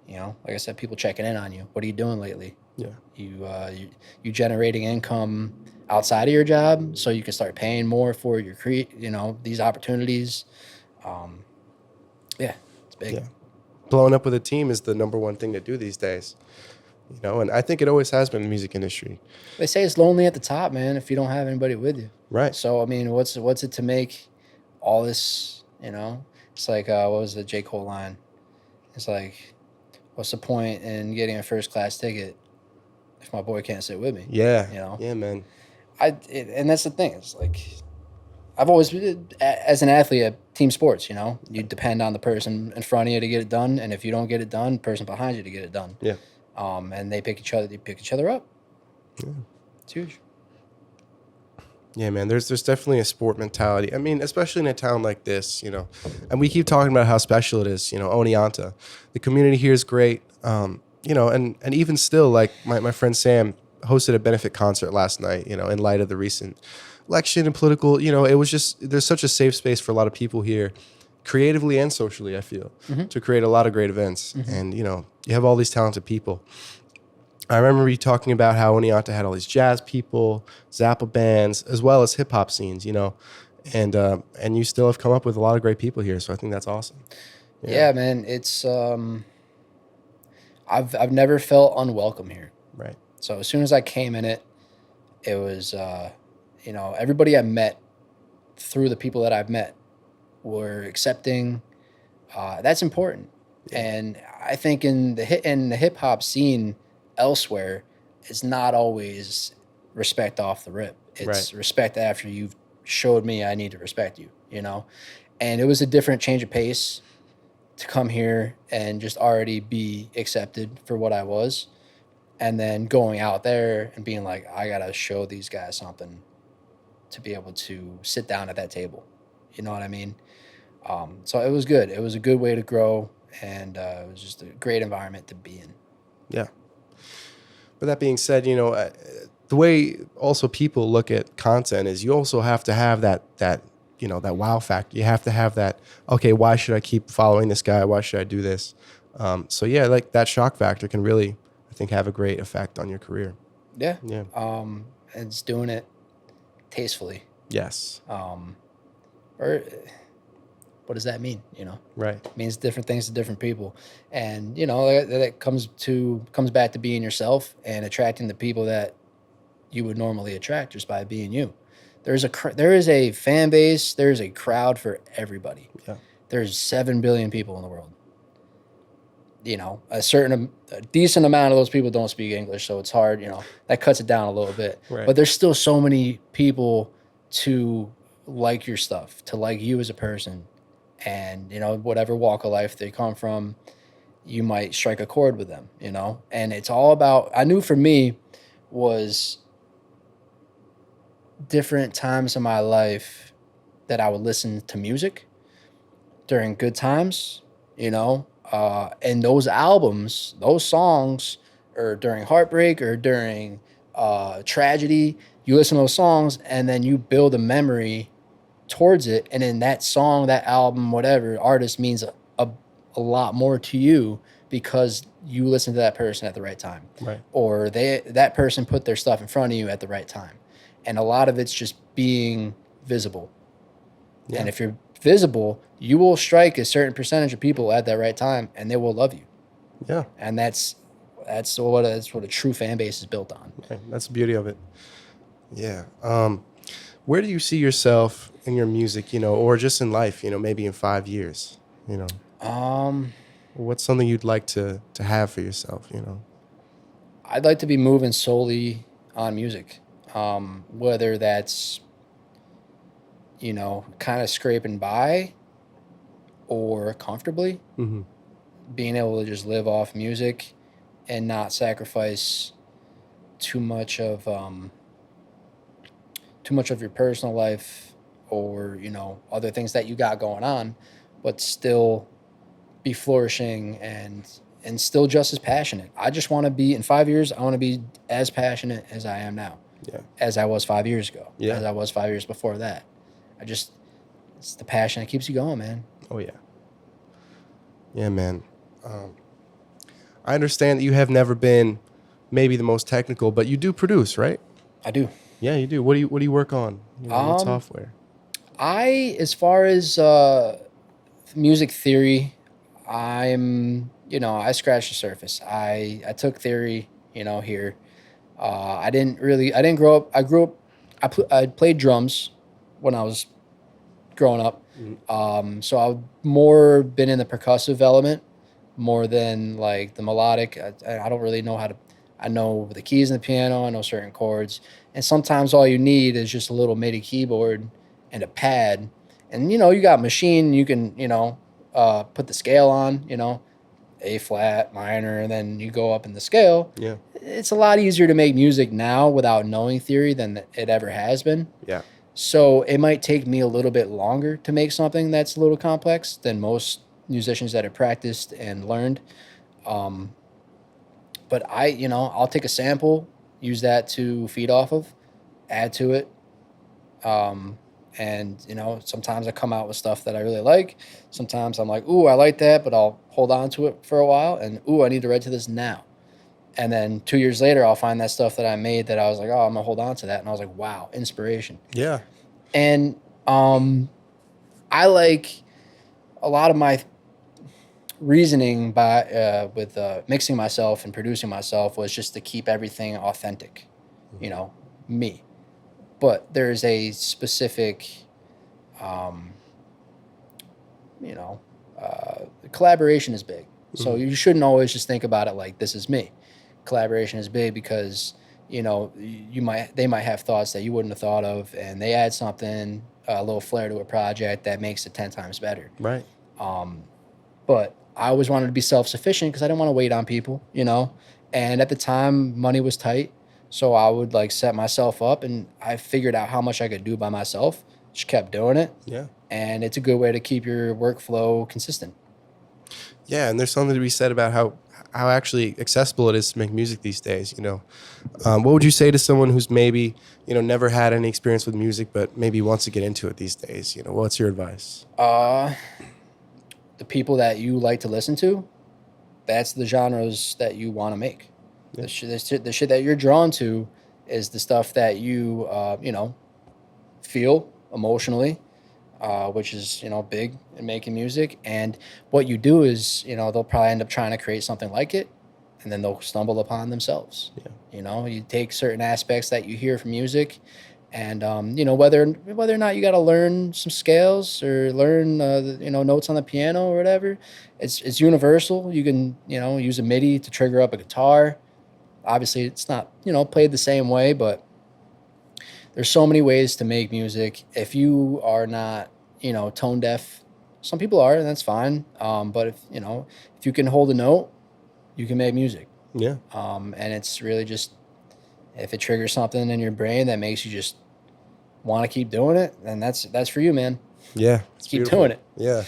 you know, like I said, people checking in on you. What are you doing lately? Yeah. You generating income outside of your job so you can start paying more for your these opportunities. Um, yeah, it's big. Yeah. Blowing up with a team is the number one thing to do these days. You know, and I think it always has been in the music industry. They say it's lonely at the top, man, if you don't have anybody with you. Right. So I mean, what's it to make all this? You know, it's like what was the J. Cole line? It's like, what's the point in getting a first class ticket if my boy can't sit with me? Yeah. You know. Yeah, man. And that's the thing. It's like I've always been, as an athlete at team sports, you know, you depend on the person in front of you to get it done, and if you don't get it done, the person behind you to get it done. Yeah. And they pick each other up. Yeah. It's huge. Yeah, man. There's definitely a sport mentality. I mean, especially in a town like this, you know, and we keep talking about how special it is. You know, Oneonta, the community here is great. You know, and even still, like my friend Sam hosted a benefit concert last night. You know, in light of the recent election and political, you know, it was just there's such a safe space for a lot of people here, creatively and socially. I feel to create a lot of great events, and you know, you have all these talented people. I remember you talking about how Oneonta had all these jazz people, Zappa bands, as well as hip hop scenes, you know, and you still have come up with a lot of great people here. So I think that's awesome. Yeah, man. It's I've never felt unwelcome here. Right. So as soon as I came in it was you know, everybody I met through the people that I've met were accepting. That's important. And I think in the hip hop scene elsewhere, it's not always respect off the rip. It's respect after you've showed me I need to respect you, you know? And it was a different change of pace to come here and just already be accepted for what I was. And then going out there and being like, I got to show these guys something to be able to sit down at that table. You know what I mean? So it was good. It was a good way to grow, and it was just a great environment to be in. Yeah. But that being said, you know, the way also people look at content is you also have to have that you know, that wow factor. You have to have that, okay, why should I keep following this guy? Why should I do this? So yeah, like that shock factor can really, I think, have a great effect on your career. Yeah. Yeah. And it's doing it tastefully. Yes. Or what does that mean? You know, Right. it means different things to different people, and you know that comes back to being yourself and attracting the people that you would normally attract just by being you. There is a fan base. There's a crowd for everybody. Yeah. There's 7 billion people in the world. You know, a decent amount of those people don't speak English, so it's hard. You know, that cuts it down a little bit. Right. But there's still so many people to like your stuff, to like you as a person, and you know, whatever walk of life they come from, you might strike a chord with them. You know, and it's all about. I knew for me was different times in my life that I would listen to music during good times, you know, and those albums, those songs, or during heartbreak or during tragedy, you listen to those songs and then you build a memory towards it. And then that song, that album, whatever artist means a lot more to you because you listened to that person at the right time. Right. Or that person put their stuff in front of you at the right time. And a lot of it's just being visible. Yeah. And if you're visible, you will strike a certain percentage of people at that right time, and they will love you. Yeah. And that's what a true fan base is built on. Right. That's the beauty of it. Yeah. Where do you see yourself in your music, you know, or just in life, you know, maybe in 5 years, you know? What's something you'd like to have for yourself, you know? I'd like to be moving solely on music. whether that's, kind of scraping by or comfortably, being able to just live off music and not sacrifice too much of your personal life or other things that you got going on, but still be flourishing and still just as passionate. I just want to be, in 5 years, I want to be as passionate as I am now, as I was 5 years ago, as I was 5 years before that. It's the passion that keeps you going, man. Oh, yeah. Yeah, man. I understand that you have never been maybe the most technical, but you do produce, right? I do. Yeah, you do. What do you work on? What software? As far as music theory, I scratched the surface. I took theory, here. I didn't grow up. I played drums when I was growing up. So I've more been in the percussive element more than like the melodic. I don't really know I know the keys in the piano. I know certain chords. And sometimes all you need is just a little MIDI keyboard and a pad. And, you got machine, you can, put the scale on, A flat, minor, and then you go up in the scale. Yeah. It's a lot easier to make music now without knowing theory than it ever has been. Yeah. So it might take me a little bit longer to make something that's a little complex than most musicians that have practiced and learned. But I'll take a sample, use that to feed off of, add to it. And, sometimes I come out with stuff that I really like. Sometimes I'm like, ooh, I like that, but I'll hold on to it for a while. And, ooh, I need to write to this now. And then 2 years later, I'll find that stuff that I made that I was like, oh, I'm going to hold on to that. And I was like, wow, inspiration. Yeah. And I like a lot of my reasoning with mixing myself and producing myself was just to keep everything authentic, me. But there's a specific, collaboration is big. So you shouldn't always just think about it like this is me. Collaboration is big because they might have thoughts that you wouldn't have thought of, and they add something, a little flair to a project that makes it 10 times better. Right. But I always wanted to be self-sufficient because I didn't want to wait on people, And at the time, money was tight, so I would set myself up, and I figured out how much I could do by myself. Just kept doing it. Yeah. And it's a good way to keep your workflow consistent. Yeah, and there's something to be said about how actually accessible it is to make music these days. What would you say to someone who's maybe never had any experience with music but maybe wants to get into it these days? What's your advice? The people that you like to listen to, that's the genres that you want to make. Yeah. The shit that you're drawn to is the stuff that you feel emotionally. Which is, big in making music. And what you do is, they'll probably end up trying to create something like it, and then they'll stumble upon themselves. Yeah. You take certain aspects that you hear from music, and, whether or not you got to learn some scales or learn, notes on the piano or whatever, it's universal. You can, use a MIDI to trigger up a guitar. Obviously, it's not, played the same way, but there's so many ways to make music. If you are not, tone deaf, some people are, and that's fine. But if you can hold a note, you can make music. Yeah. And it's really just, if it triggers something in your brain that makes you just want to keep doing it, then that's for you, man. Yeah. Keep doing it. Yeah.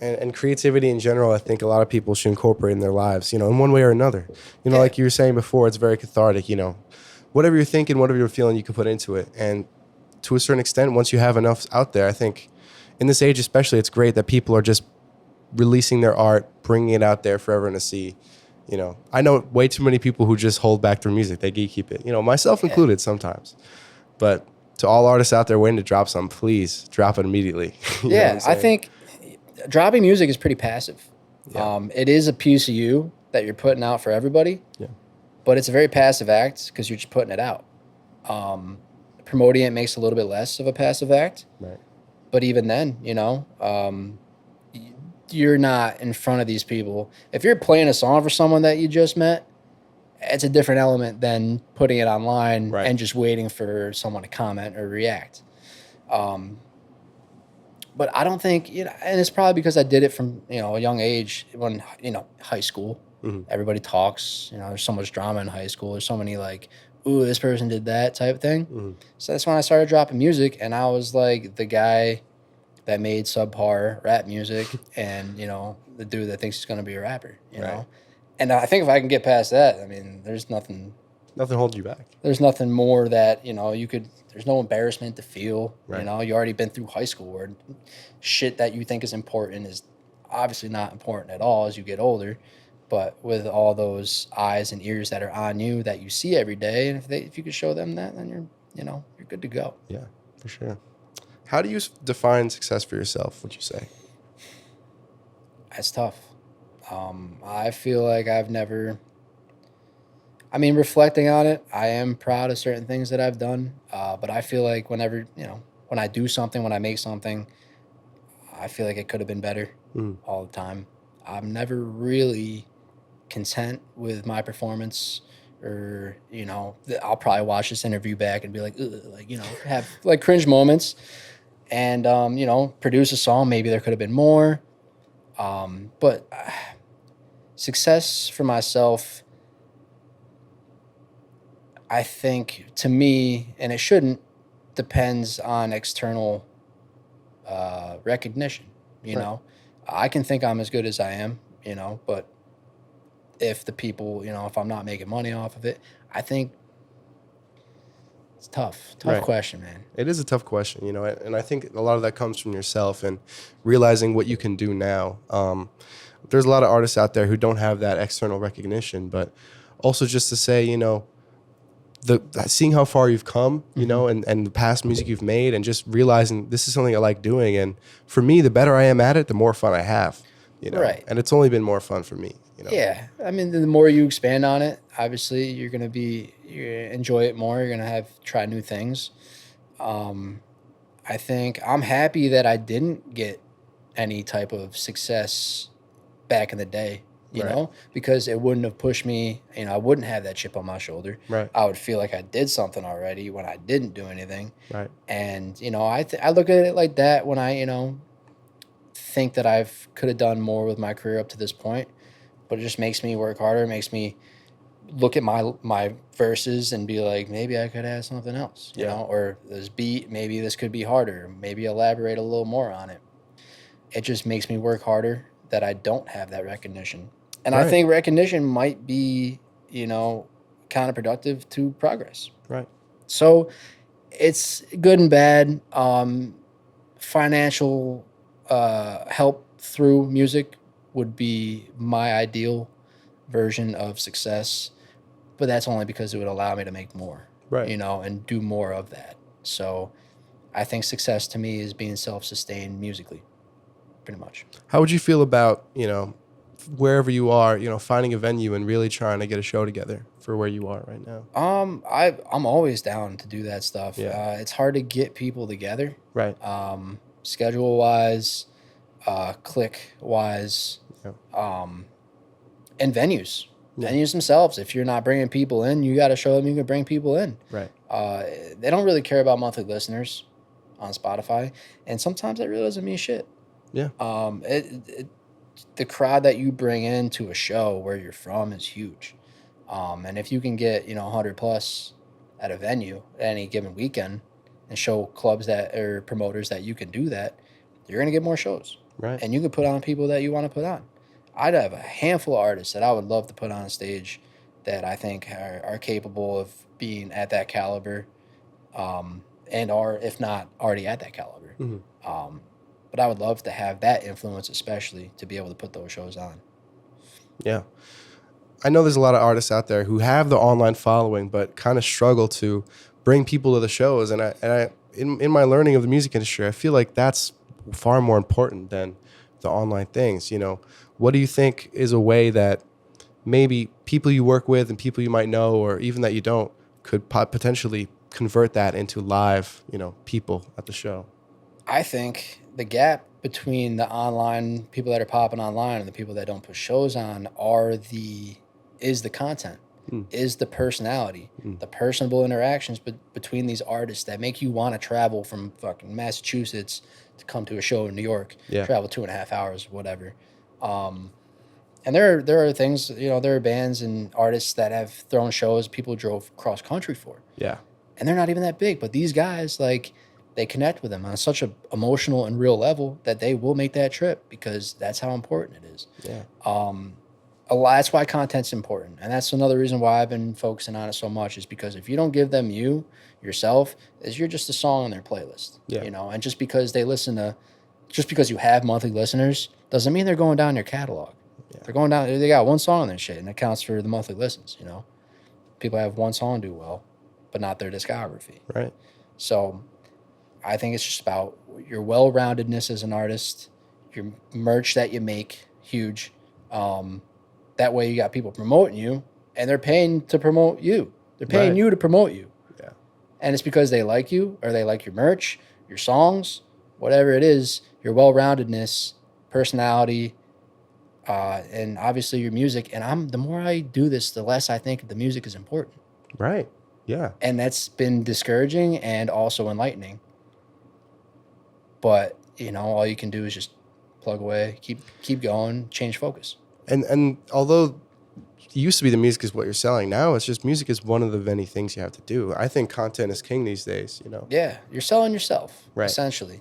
And creativity in general, I think a lot of people should incorporate in their lives, in one way or another. Yeah. Like you were saying before, it's very cathartic, Whatever you're thinking, whatever you're feeling, you can put into it. And to a certain extent, once you have enough out there, I think in this age especially, it's great that people are just releasing their art, bringing it out there for everyone to see. I know way too many people who just hold back their music. They gatekeep it, myself included sometimes. But to all artists out there waiting to drop something, please drop it immediately. Yeah, I think dropping music is pretty passive. Yeah. It is a piece of you that you're putting out for everybody. Yeah. But it's a very passive act because you're just putting it out. Promoting it makes a little bit less of a passive act. Right. But even then, you're not in front of these people. If you're playing a song for someone that you just met it's a different element than putting it online Right. and just waiting for someone to comment or react. But I don't think, and it's probably because I did it from, a young age when, high school, everybody talks, there's so much drama in high school. There's so many like, ooh, this person did that type thing. So that's when I started dropping music, and I was like the guy that made subpar rap music and, the dude that thinks he's going to be a rapper, know? And I think if I can get past that, I mean, there's nothing holds you back. There's nothing more that, there's no embarrassment to feel, Right. You already been through high school where shit that you think is important is obviously not important at all as you get older. But with all those eyes and ears that are on you that you see every day, and if you could show them that, then you're good to go. Yeah, for sure. How do you define success for yourself, would you say? That's tough. I feel like reflecting on it, I am proud of certain things that I've done. But I feel like whenever, when I do something, when I make something, I feel like it could have been better all the time. I'm never really content with my performance, or, I'll probably watch this interview back and be like, ugh, like, have like cringe moments and, produce a song. Maybe there could have been more. But success for myself, I think, to me, and it shouldn't, depends on external recognition. You know, I can think I'm as good as I am, but if the people, if I'm not making money off of it, I think it's tough. Tough question, man. It is a tough question, and I think a lot of that comes from yourself and realizing what you can do now. There's a lot of artists out there who don't have that external recognition, but also just to say, seeing how far you've come, and the past music you've made, and just realizing this is something I like doing. And for me, the better I am at it, the more fun I have, Right. And it's only been more fun for me, Yeah. I mean, the more you expand on it, obviously you're going to enjoy it more. You're going to try new things. I think I'm happy that I didn't get any type of success back in the day. You know, because it wouldn't have pushed me, I wouldn't have that chip on my shoulder. Right. I would feel like I did something already when I didn't do anything. Right. And, I look at it like that when I, think that could have done more with my career up to this point, but it just makes me work harder. It makes me look at my verses and be like, maybe I could add something else, you know, or this beat, maybe this could be harder, maybe elaborate a little more on it. It just makes me work harder that I don't have that recognition. And I think recognition might be, counterproductive to progress. Right. So it's good and bad. Financial help through music would be my ideal version of success, but that's only because it would allow me to make more, and do more of that. So I think success to me is being self-sustained musically, pretty much. How would you feel about, wherever you are, finding a venue and really trying to get a show together for where you are right now? I'm always down to do that stuff. Yeah. It's hard to get people together. Right. Schedule wise, click wise, and venues. Yeah. Venues themselves. If you're not bringing people in, you got to show them you can bring people in. Right. They don't really care about monthly listeners on Spotify, and sometimes that really doesn't mean shit. Yeah. The crowd that you bring into a show where you're from is huge. And if you can get, 100 plus at a venue at any given weekend and show clubs or promoters that you can do that, you're going to get more shows. Right. And you can put on people that you want to put on. I'd have a handful of artists that I would love to put on a stage that I think are capable of being at that caliber, and are, if not already at that caliber. Mm-hmm. But I would love to have that influence, especially to be able to put those shows on. Yeah. I know there's a lot of artists out there who have the online following, but kind of struggle to bring people to the shows. And in my learning of the music industry, I feel like that's far more important than the online things. What do you think is a way that maybe people you work with and people you might know, or even that you don't, could potentially convert that into live, people at the show? I think the gap between the people that are popping online and the people that don't put shows on is the content. is the personality, the personable interactions between these artists that make you want to travel from fucking Massachusetts to come to a show in New York, Yeah. travel 2.5 hours, whatever. And there are things, there are bands and artists that have thrown shows people drove cross country for. Yeah. And they're not even that big, but these guys, like, they connect with them on such an emotional and real level that they will make that trip because that's how important it is. Yeah. A lot, that's why content's important. And that's another reason why I've been focusing on it so much is because if you don't give them yourself, is you're just a song on their playlist. Yeah. And just because you have monthly listeners doesn't mean they're going down your catalog. Yeah. They're going down, they got one song on their shit and it counts for the monthly listens, People have one song do well, but not their discography. Right. So I think it's just about your well-roundedness as an artist, your merch that you make, huge. That way you got people promoting you, and they're paying to promote you. They're paying Right. you to promote you. Yeah. And it's because they like you, or they like your merch, your songs, whatever it is, your well-roundedness, personality, and obviously your music. And the more I do this, the less I think the music is important. Right. Yeah. And that's been discouraging and also enlightening. But, all you can do is just plug away, keep going, change focus. And although it used to be the music is what you're selling, now it's just music is one of the many things you have to do. I think content is king these days, Yeah, you're selling yourself, Right. essentially.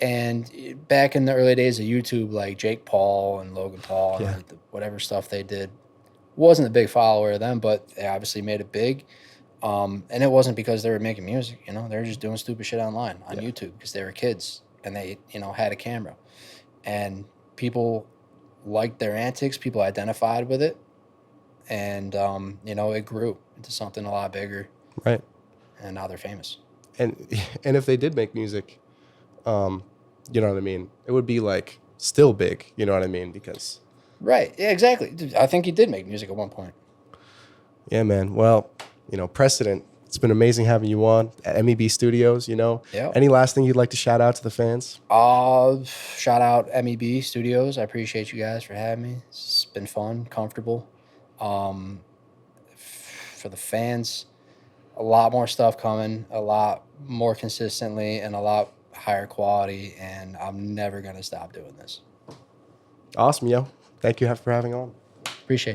And back in the early days of YouTube, like Jake Paul and Logan Paul, Yeah. and whatever stuff they did, wasn't a big follower of them, but they obviously made it big. And it wasn't because they were making music, they were just doing stupid shit online on YouTube because they were kids and they, had a camera. And people liked their antics, people identified with it. And, it grew into something a lot bigger. Right. And now they're famous. And if they did make music, you know what I mean? It would be like still big, you know what I mean? Because Right. Yeah, exactly. Dude, I think he did make music at one point. yeah, man. Well, Precedent, it's been amazing having you on at MEB Studios, Yeah. Any last thing you'd like to shout out to the fans? Shout out MEB Studios. I appreciate you guys for having me. It's been fun, comfortable. For the fans, a lot more stuff coming, a lot more consistently, and a lot higher quality. And I'm never going to stop doing this. Awesome, yo. Thank you for having on. Appreciate you.